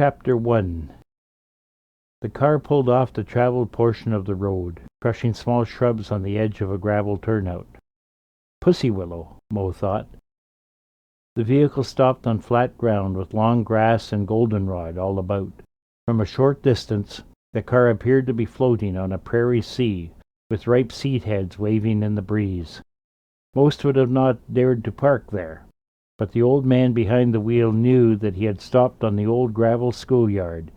Chapter 1. The car pulled off the traveled portion of the road, crushing small shrubs on the edge of a gravel turnout. Pussy willow, Mo thought. The vehicle stopped on flat ground with long grass and goldenrod all about. From a short distance, the car appeared to be floating on a prairie sea, with ripe seed heads waving in the breeze. Most would have not dared to park there, but the old man behind the wheel knew that he had stopped on the old gravel schoolyard,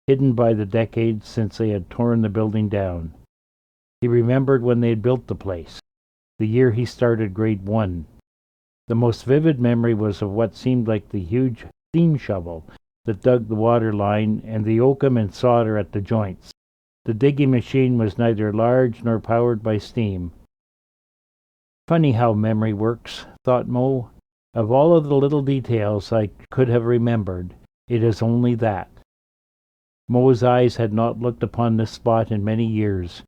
hidden by the decades since they had torn the building down. He remembered when they had built the place, the year he started grade 1. The most vivid memory was of what seemed like the huge steam shovel that dug the water line and the oakum and solder at the joints. The digging machine was neither large nor powered by steam. Funny how memory works, thought Mo. Of all of the little details I could have remembered, it is only that. Mo's eyes had not looked upon this spot in many years.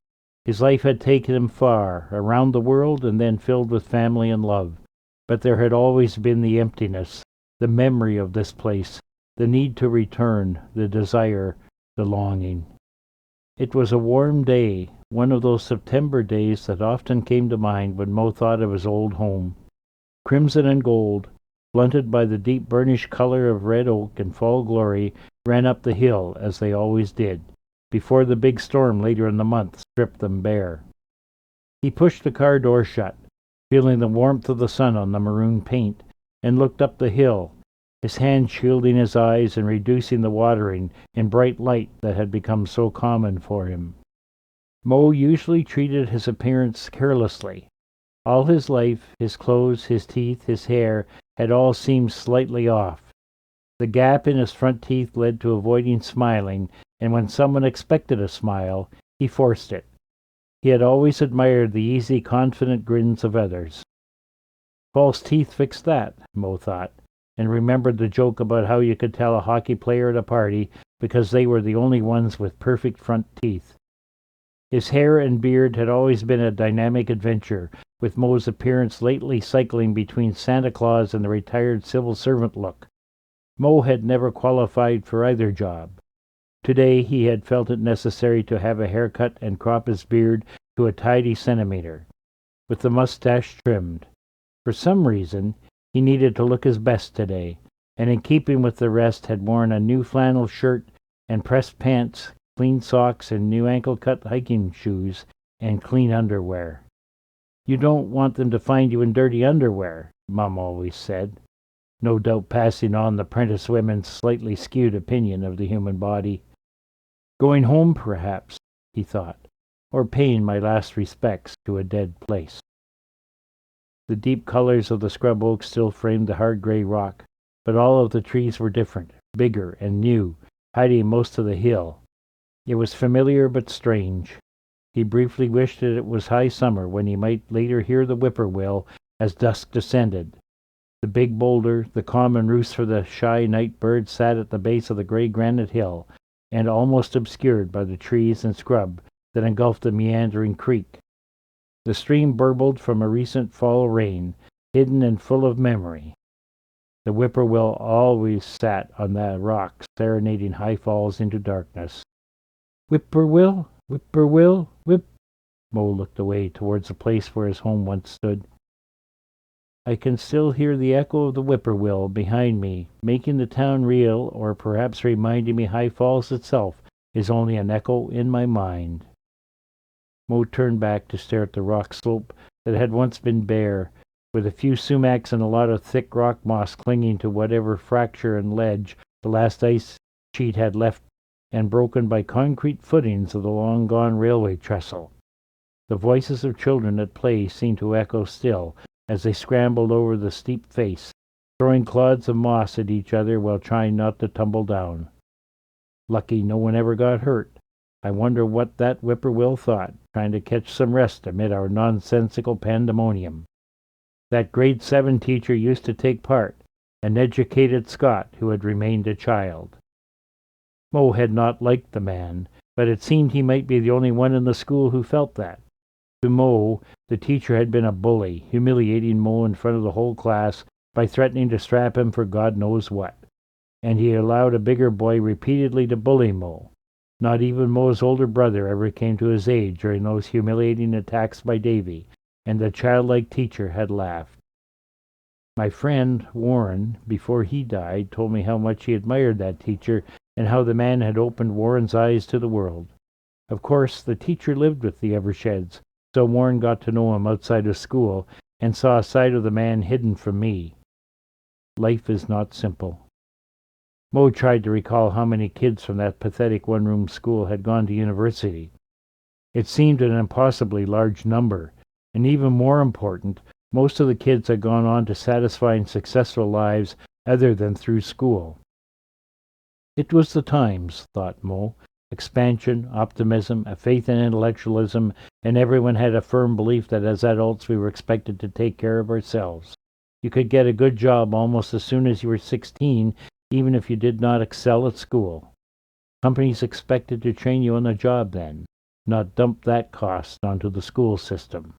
His life had taken him far, around the world, and then filled with family and love. But there had always been the emptiness, the memory of this place, the need to return, the desire, the longing. It was a warm day, one of those September days that often came to mind when Mo thought of his old home. Crimson and gold, blunted by the deep burnished color of red oak in fall glory, ran up the hill, as they always did, before the big storm later in the month stripped them bare. He pushed the car door shut, feeling the warmth of the sun on the maroon paint, and looked up the hill, his hand shielding his eyes and reducing the watering in bright light that had become so common for him. Mo usually treated his appearance carelessly. All his life, his clothes, his teeth, his hair had all seemed slightly off. The gap in his front teeth led to avoiding smiling, and when someone expected a smile, he forced it. He had always admired the easy, confident grins of others. False teeth fixed that, Mo thought, and remembered the joke about how you could tell a hockey player at a party because they were the only ones with perfect front teeth. His hair and beard had always been a dynamic adventure, with Mo's appearance lately cycling between Santa Claus and the retired civil servant look. Mo had never qualified for either job. Today he had felt it necessary to have a haircut and crop his beard to a tidy centimeter, with the mustache trimmed. For some reason, he needed to look his best today, and in keeping with the rest had worn a new flannel shirt and pressed pants, clean socks and new ankle-cut hiking shoes, and clean underwear. "You don't want them to find you in dirty underwear," Mum always said, no doubt passing on the 'prentice women's slightly skewed opinion of the human body. Going home, perhaps, he thought, or paying my last respects to a dead place. The deep colors of the scrub oak still framed the hard gray rock, but all of the trees were different, bigger and new, hiding most of the hill. It was familiar but strange. He briefly wished that it was high summer when he might later hear the whippoorwill as dusk descended. The big boulder, the common roost for the shy night bird, sat at the base of the gray granite hill, and almost obscured by the trees and scrub that engulfed the meandering creek. The stream burbled from a recent fall rain, hidden and full of memory. The whippoorwill always sat on that rock, serenading high falls into darkness. "Whippoorwill, whippoorwill, whip—" Mo looked away towards the place where his home once stood. "I can still hear the echo of the whippoorwill behind me, making the town real, or perhaps reminding me High Falls itself is only an echo in my mind." Mo turned back to stare at the rock slope that had once been bare, with a few sumacs and a lot of thick rock moss clinging to whatever fracture and ledge the last ice sheet had left, and broken by concrete footings of the long-gone railway trestle. The voices of children at play seemed to echo still as they scrambled over the steep face, throwing clods of moss at each other while trying not to tumble down. Lucky no one ever got hurt. I wonder what that whippoorwill thought, trying to catch some rest amid our nonsensical pandemonium. That grade 7 teacher used to take part, an educated Scot who had remained a child. Mo had not liked the man, but it seemed he might be the only one in the school who felt that. To Mo, the teacher had been a bully, humiliating Mo in front of the whole class by threatening to strap him for God knows what. and he allowed a bigger boy repeatedly to bully Mo. Not even Mo's older brother ever came to his aid during those humiliating attacks by Davy, and the childlike teacher had laughed. My friend, Warren, before he died, told me how much he admired that teacher and how the man had opened Warren's eyes to the world. Of course, the teacher lived with the Eversheds, so Warren got to know him outside of school and saw a side of the man hidden from me. Life is not simple. Mo tried to recall how many kids from that pathetic one-room school had gone to university. It seemed an impossibly large number, and even more important, most of the kids had gone on to satisfying, successful lives other than through school. It was the times, thought Mo. Expansion, optimism, a faith in intellectualism, and everyone had a firm belief that as adults we were expected to take care of ourselves. You could get a good job almost as soon as you were 16, even if you did not excel at school. Companies expected to train you on the job then, not dump that cost onto the school system.